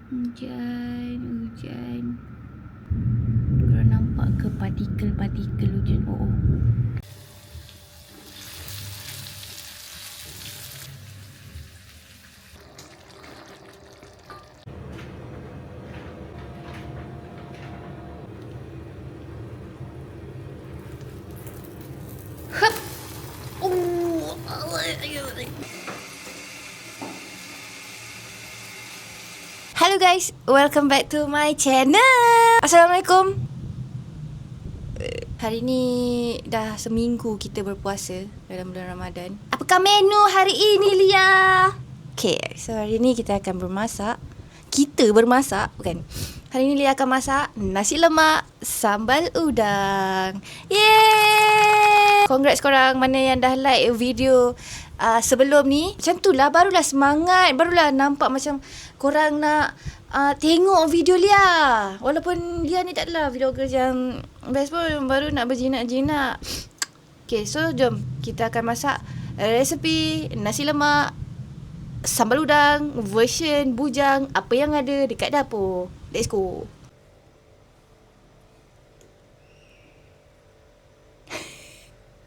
Hujan. Korang nampak ke partikel-partikel hujan? Oh. Hup. Hello guys, welcome back to my channel. Assalamualaikum. Hari ni dah seminggu kita berpuasa dalam bulan Ramadan. Apakah menu hari ini, Lia? Okay, so hari ni kita akan bermasak. Bukan. Hari ni Lia akan masak nasi lemak sambal udang. Yeay! Congrats korang mana yang dah like video sebelum ni. Macam tu lah, barulah semangat. Barulah nampak macam korang nak tengok video Lia. Walaupun Lia ni tak adalah vlogger yang best pun, baru nak berjinak-jinak. Okay, so jom kita akan masak resepi nasi lemak sambal udang version bujang, apa yang ada dekat dapur. Let's go.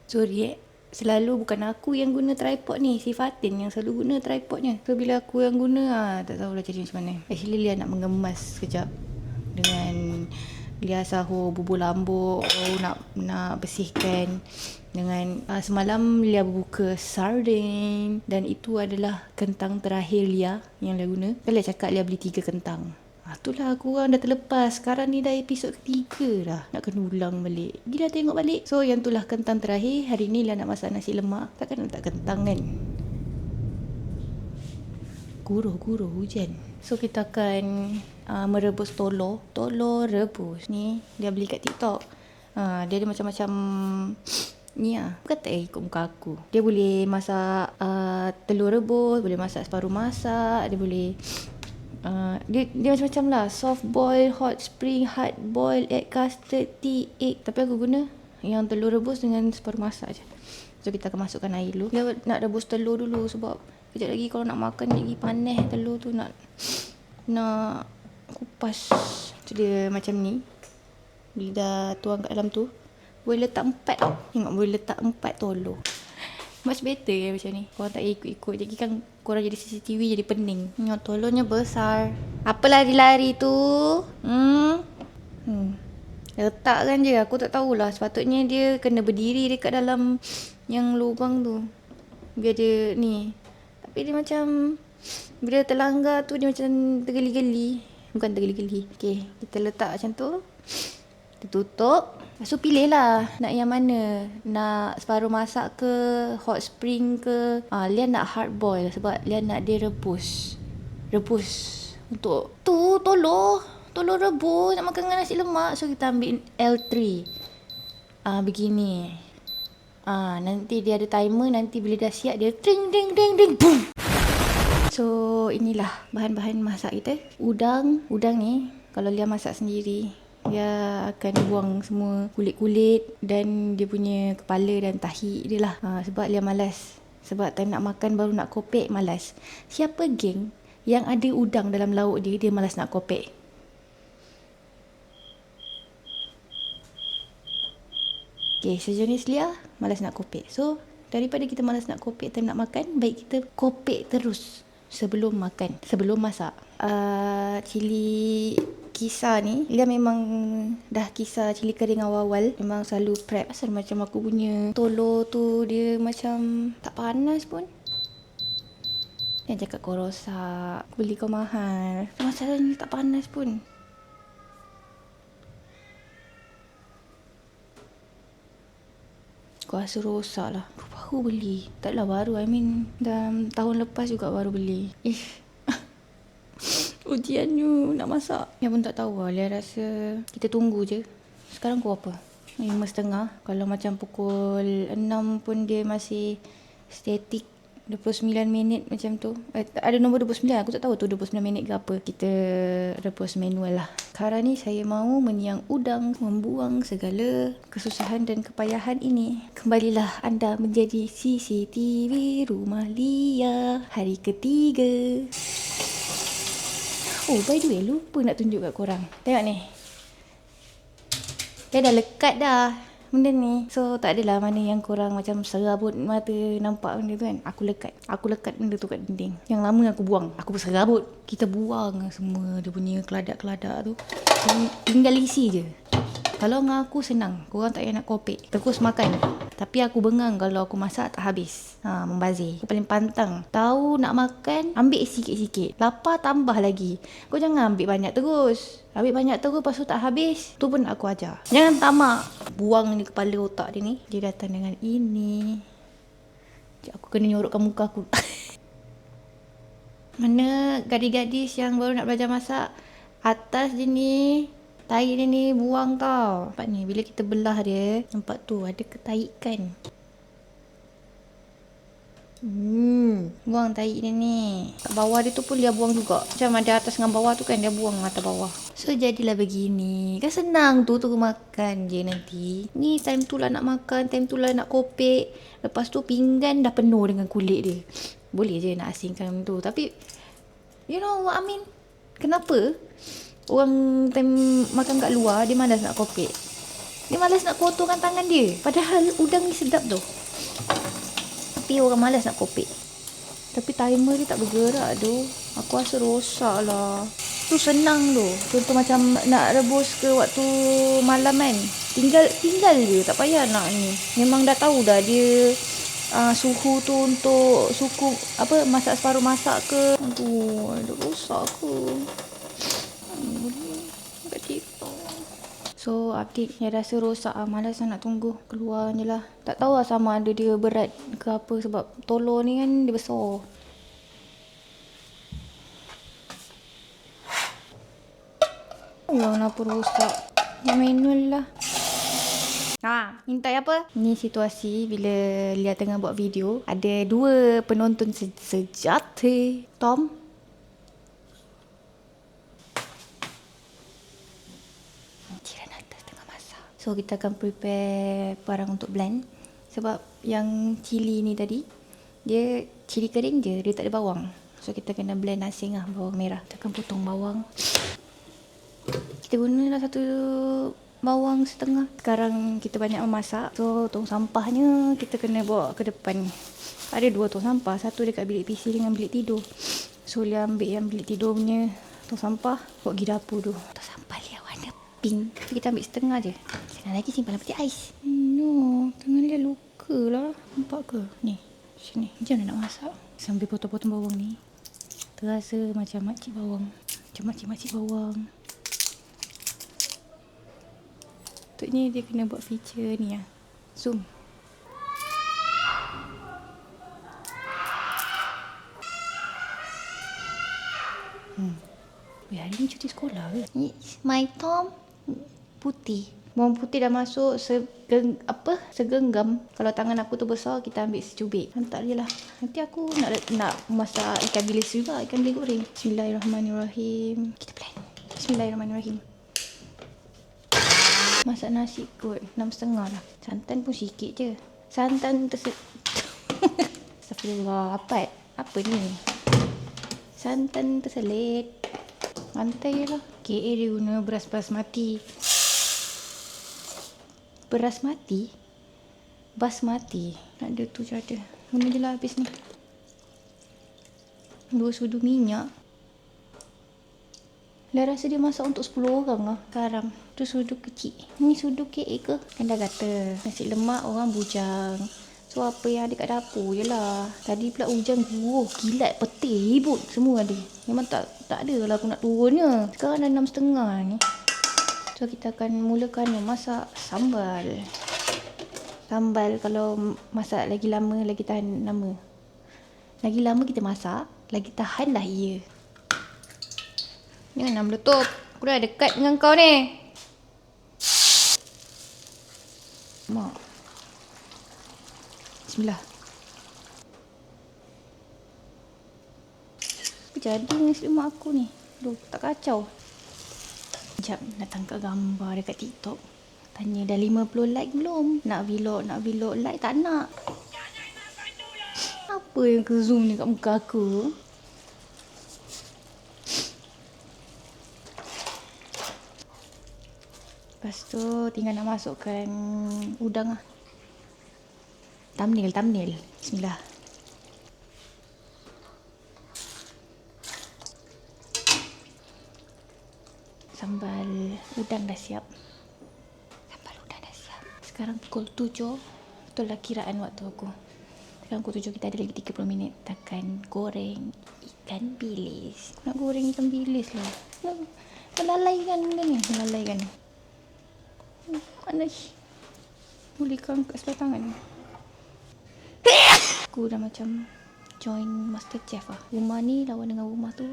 Sorry selalu bukan aku yang guna tripod ni, si Fatin yang selalu guna tripodnya. So bila aku yang guna tak tahulah jadi macam mana. Actually Lia nak mengemas sekejap dengan Lia sahur bubur lambuk, nak bersihkan dengan semalam Lia berbuka sardine dan itu adalah kentang terakhir Lia yang Lia guna. Kan Lia cakap Lia beli 3 kentang. Itulah aku orang dah terlepas. Sekarang ni dah episod ketiga dah. Nak kena ulang balik. Gila tengok balik. So yang itulah kentang terakhir. Hari ni Lia nak masak nasi lemak. Takkan nak letak kentang kan? Guruh hujan. So kita akan merebus telur. Telur rebus ni dia beli kat TikTok. Dia ada macam-macam ni lah. Kata ikut muka aku. Dia boleh masak telur rebus, boleh masak separuh masak, dia boleh dia macam-macam lah. Soft boil, hot spring, hard boil, egg custard, tea, egg. Tapi aku guna yang telur rebus dengan separuh masak je. So kita akan masukkan air dulu. Dia nak rebus telur dulu sebab kejap lagi kalau nak makan lagi panas telur tu, nak kupas. So dia macam ni. Bila dah tuang kat dalam tu, boleh letak 4 tau. Tengok boleh letak 4 telur. Much better ya macam ni. Korang tak ikut-ikut. Jadi kan korang jadi CCTV jadi pening. Tengok telurnya besar. Apa lari-lari tu? Letakkan je. Aku tak tahulah. Sepatutnya dia kena berdiri dekat dalam yang lubang tu. Biar dia ni. Tapi dia macam bila terlanggar tu dia macam tergeli-geli. Bukan tergeli-geli. Okay, kita letak macam tu. Kita tutup. So pilih lah nak yang mana. Nak separuh masak ke, hot spring ke. Lia nak hard boil sebab Lia nak dia rebus untuk tu telur rebus nak makan dengan nasi lemak. So kita ambil L3 begini. Nanti dia ada timer. Nanti bila dah siap dia ding ding ding ding boom. So inilah bahan-bahan masak kita. Udang ni kalau Lia masak sendiri, dia akan buang semua kulit-kulit dan dia punya kepala dan tahi dia lah. Sebab Lia malas. Sebab time nak makan baru nak kopek malas. Siapa geng yang ada udang dalam lauk dia malas nak kopek? Okay, sejenis Lia malas nak kopek. So daripada kita malas nak kopek time nak makan, baik kita kopek terus sebelum makan, sebelum masak. Cili kisar ni Lia memang dah kisar cili kering awal-awal. Memang selalu prep. Asal macam aku punya telur tu dia macam tak panas pun. Yang cakap kau rosak, beli kau mahal. Masalahnya tak panas pun. Kau rasa rosak lah. Baru beli. Taklah baru, dalam tahun lepas juga baru beli. Ujiannya nak masak. Dia pun tak tahu lah. Dia rasa kita tunggu je. Sekarang pukul apa? 5.30. Kalau macam pukul 6 pun dia masih static 29 minit macam tu. Ada nombor 29. Aku tak tahu tu 29 minit ke apa. Kita rebus manual lah. Sekarang ni saya mahu meniang udang, membuang segala kesusahan dan kepayahan ini. Kembalilah anda menjadi CCTV rumah Lia hari ketiga. Oh, by the way, lupa nak tunjuk kat korang. Tengok ni. Dia dah lekat dah benda ni. So tak adalah mana yang korang macam serabut mata nampak benda tu kan. Aku lekat benda tu kat dinding. Yang lama aku buang. Aku serabut. Kita buang semua dia punya keladak-keladak tu. Tinggal isi je. Kalau dengan aku senang. Korang tak payah nak kopek. Terus makan. Tapi aku bengang kalau aku masak tak habis. Membazir. Aku paling pantang. Tahu nak makan, ambil sikit-sikit. Lapar tambah lagi. Kau jangan ambil banyak terus. Ambil banyak terus lepas tu tak habis. Tu pun aku ajar. Jangan tamak. Buang ni kepala otak dia ni. Dia datang dengan ini. Sekejap aku kena nyorokkan muka aku. Mana gadis-gadis yang baru nak belajar masak. Atas je ni. Tai dia ni buang tau. Nampak ni bila kita belah dia. Nampak tu ada ketaikan. Buang tai dia ni. Kat bawah dia tu pun dia buang juga. Macam ada atas dengan bawah tu kan dia buang atas bawah. So jadilah begini. Kan senang tu makan je nanti. Ni time tu lah nak makan. Time tu lah nak kopek. Lepas tu pinggan dah penuh dengan kulit dia. Boleh je nak asingkan tu. Tapi you know what I mean? Kenapa? Orang time makan kat luar, dia malas nak kopek. Dia malas nak kotorkan tangan dia. Padahal udang ni sedap tu. Tapi orang malas nak kopek. Tapi timer dia tak bergerak tu. Aku rasa rosak lah. Tu senang tu. Contoh macam nak rebus ke waktu malam kan. Tinggal je. Tak payah nak ni. Memang dah tahu dah dia suhu tu untuk suku apa masak separuh masak ke. Aduh, ada rosak ke. So update yang rasa rosak malas nak tunggu keluar je lah. Tak tahu lah sama ada dia berat ke apa sebab telur ni kan dia besar. Allah kenapa rosak. Yang manual lah. Minta apa? Ni situasi bila Lia tengah buat video. Ada dua penonton sejati. Tom. So kita akan prepare barang untuk blend. Sebab yang cili ni tadi, dia cili kering je, dia tak ada bawang. So kita kena blend asing lah, bawang merah. Kita akan potong bawang. Kita gunalah satu bawang setengah. Sekarang kita banyak memasak. So tong sampahnya kita kena bawa ke depan. Ada dua tong sampah, satu dekat bilik PC dengan bilik tidur. So Lia ambil yang bilik tidur punya tong sampah, bawa pergi dapur tu. Tong sampah Lia warna pink. So kita ambil setengah je. Senang lagi simpan peti ais. No, tangan dia luka lah. Nampak ke? Ni, sini. Macam mana nak masak? Sambil potong-potong bawang ni. Terasa macam makcik bawang. Macam makcik-makcik bawang. Untuknya dia kena buat feature ni lah. Zoom. Hari ni cuti sekolah ke? Ni my Tom putih. Bawang putih dah masuk segenggam. Kalau tangan aku tu besar, kita ambil secubit. Hantar je lah. Nanti aku nak masak ikan bilis juga. Ikan bilis goreng. Bismillahirrahmanirrahim. Kita blend. Bismillahirrahmanirrahim. Masak nasi kot. 6.5 lah. Santan pun sikit je. Santan Astagfirullah. Apa ni? Santan terselit. Mantai je lah. KA dia guna beras basmati. Basmati. Ada tu je ada. Guna je lah habis ni. 2 sudu minyak. Dah rasa dia masak untuk 10 orang lah. Garam. Tu sudu kecil. Ni sudu KA ke? Kan dah kata. Nasi lemak orang bujang. So apa yang ada kat dapur je lah. Tadi pula hujan guruh. Kilat, petir, ribut. Semua ada. Memang tak ada lah aku nak turunnya. Sekarang dah 6.30 ni. So kita akan mulakan masak sambal. Sambal kalau masak lagi lama, lagi tahan lama. Lagi lama kita masak, lagi tahan lah ia. Jangan nak meletup. Aku dah dekat dengan kau ni. Mak. Bismillah. Apa jadi dengan selimut aku ni? Aduh, tak kacau. Sekejap nak tangkap gambar dekat TikTok. Tanya dah 50 like belum? Nak vlog like tak nak. Apa yang ke zoom ni kat muka aku? Lepas tu tinggal nak masukkan udang lah. Thumbnail. Bismillah. Sambal udang dah siap. Sekarang pukul 7. Betul lah kiraan waktu aku. Sekarang pukul 7, kita ada lagi 30 minit. Takkan goreng ikan bilis. Nak goreng ikan bilis lah. Melalaikan kan ni. Panas. Bolehkan kat sebelah tangan ni. Aku dah macam join MasterChef lah. Rumah ni lawan dengan rumah tu.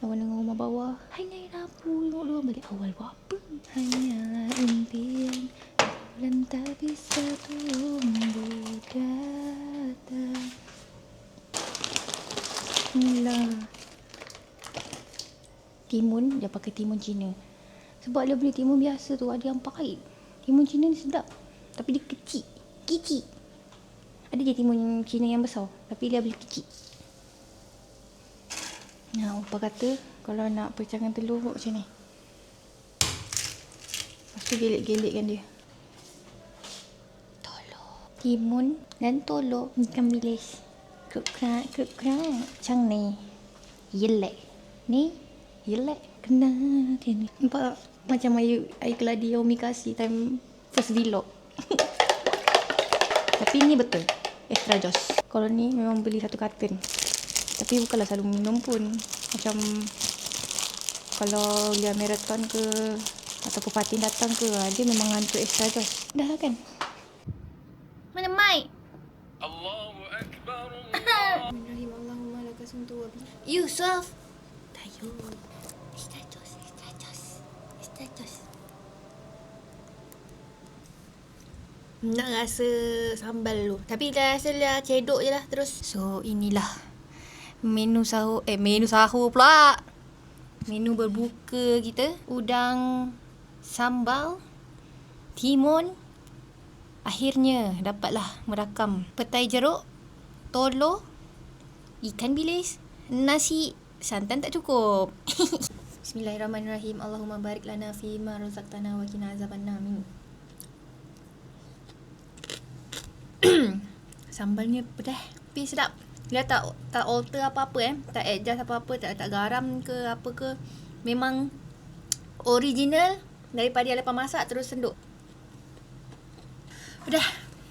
Lawan dengan rumah bawah. Hanya Rabu. Tengok dua balik awal buat apa. Hanya impian. Dan tak bisa tumbuh datang. Bismillah. Timun, dia pakai timun Cina. Sebab dia beli timun biasa tu ada yang pahit. Timun Cina ni sedap. Tapi dia kecil. Ada je timun Cina yang besar. Tapi dia beli kecil. Nah, Upah kata kalau nak pecahkan telur macam ni. Lepas tu gelik-gelikkan dia. Timun dan tolok ikan bilis. Kuk-krak. Macam ni. Yelek. Ni. Yelek. Kena. Ni. Nampak macam air keladi yang Umi kasih time first vlog. Tapi ni betul. Extra Joss. Kalau ni memang beli satu karton. Tapi bukanlah selalu minum pun. Macam kalau dia marathon ke ataupun Fatin datang ke, dia memang hantu Extra Joss. Dah lah kan? Mana mic? Allahu Akbar. Allahumma laka sumtu wa bi. Yusuf. Tayo. Status. Nak rasa sambal tu. Tapi dah rasa dah cedok je lah terus. So inilah menu sahur pula. Menu berbuka kita. Udang, sambal, timun. Akhirnya dapatlah merakam petai jeruk, tolo, ikan bilis, nasi, santan tak cukup. Bismillahirrahmanirrahim. Allahumma barik lana fi ma razaqtana wa qina azabannar. Sambalnya pedas tapi sedap. Dia tak alter apa-apa tak adjust apa-apa, tak garam ke apa ke. Memang original daripada yang lepas masak terus senduk. Udah,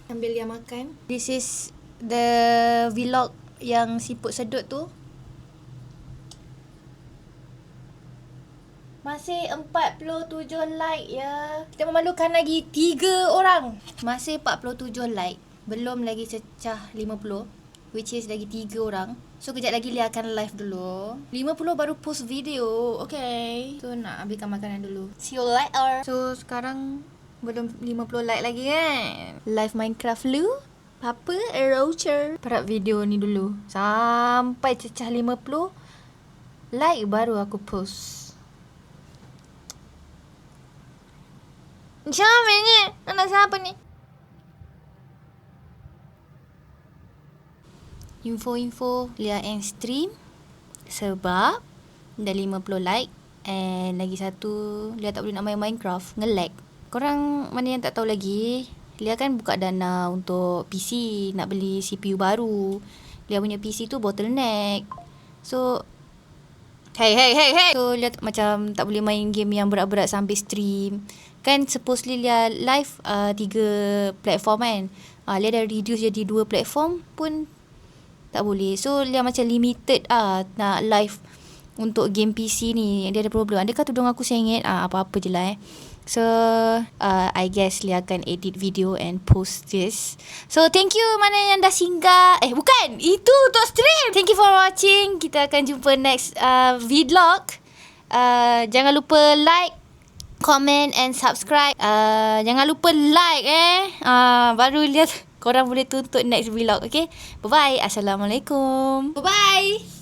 sambil dia makan. This is the vlog yang siput sedut tu. Masih 47 like ya. Kita memalukan lagi 3 orang. Masih 47 like. Belum lagi cecah 50. Which is lagi 3 orang. So kejap lagi Lia akan live dulu. 50 baru post video. Okay. So nak ambilkan makanan dulu. See you later. So sekarang belum 50 like lagi kan. Live Minecraft lu. Papa Roger. Perap video ni dulu. Sampai cecah 50 like baru aku post. Siapa ni? Anak siapa ni? Info Lia end stream. Sebab dah 50 like. And lagi satu, Lia tak boleh nak main Minecraft. Nge-lag. Korang mana yang tak tahu lagi, Lia kan buka dana untuk PC, nak beli CPU baru. Lia punya PC tu bottleneck. So Hey So Lia macam tak boleh main game yang berat-berat sambil stream. Kan supposedly Lia live 3 platform kan. Lia dah reduce jadi 2 platform pun tak boleh. So Lia macam limited nak live untuk game PC ni. Dia ada problem. Adakah tudung aku sengit? Apa-apa je lah So I guess Lia akan edit video and post this. So thank you mana yang dah singgah. Bukan, itu untuk stream. Thank you for watching. Kita akan jumpa next vlog. Jangan lupa like, comment and subscribe. Jangan lupa like baru lihat korang boleh tuntut next vlog. Okay, bye bye. Assalamualaikum. Bye bye.